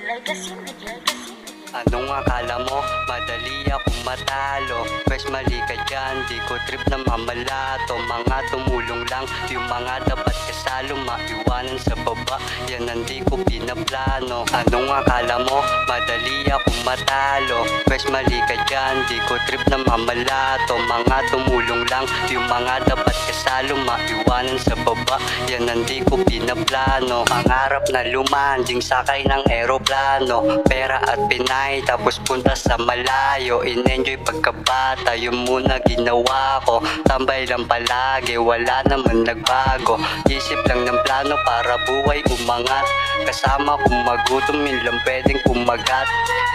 Anong akala mo? Madali akong matalo. Pwes mali ka dyan, di ko trip na mamalato. Mga tumulong lang, yung mga dapat kasalo, maiwanan sa baba, yan ang di ko pinaplano. Anong akala mo? Madali akong matalo. Pwes mali ka dyan, di ko trip na mamalato. Mga tumulong lang, yung mga dapat kasalo, maiwanan sa baba, yan ang di ko pinaplano. Pangarap na lumanding sakay ng eroplano, pera at Pinay, tapos punta sa malayo. In-enjoy pagkabata, yun muna ginawa ko. Tambay lang palagi, wala naman nagbago. Isip lang ng plano para buhay umangat. Kasama kong magutom, yun lang pwedeng kumagat.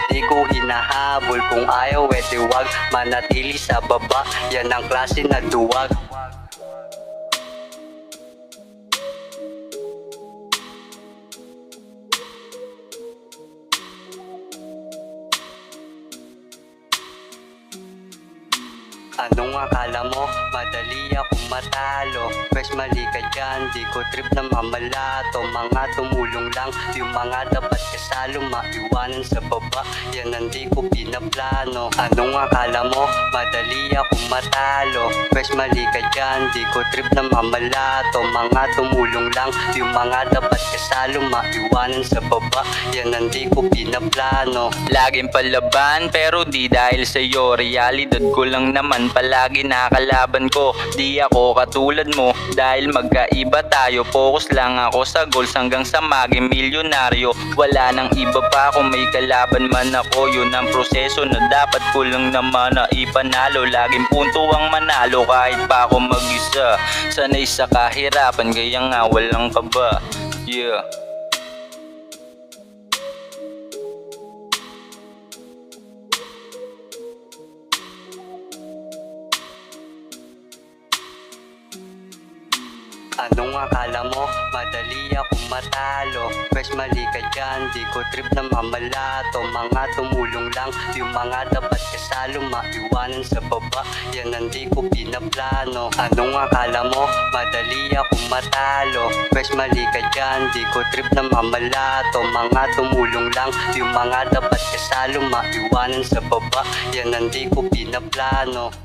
Di ko hinahabol, kung ayaw wag manatili sa baba, yan ang klase na duwag. Anong akala mo? Madali akong matalo. Pwes mali ka dyan, di ko trip na mamalato. Mga tumulong lang, yung mga dapat kasalo, maiwanan sa baba, yan ang di ko pinaplano. Anong akala mo? Madali akong matalo. Pwes mali ka dyan, di ko trip na mamalato. Mga tumulong lang, yung mga dapat kasalo, maiwanan sa baba, yan ang di ko pinaplano. Laging palaban pero di dahil sa'yo, realidad ko lang naman palagi nakalaban ko. Di ako katulad mo dahil magkaiba tayo. Focus lang ako sa goals hanggang sa maging milyonaryo. Wala nang iba pa kung may kalaban man ako. Yun ang proseso na dapat ko lang naman na ipanalo. Laging punto ang manalo kahit pa ako mag-isa. Sanay sa kahirapan kaya nga walang kaba. Yeah. Anong akala mo? Madali akong matalo. Pwes mali ka dyan, di ko trip na mamalato. Mga tumulong lang, yung mga dapat kasalo, maiwanan sa baba, yan ang di ko pinaplano. Anong akala mo? Madali akong matalo. Pwes mali ka dyan, di ko trip na mamalato. Mga tumulong lang, yung mga dapat kasalo, maiwanan sa baba, yan ang di ko pinaplano.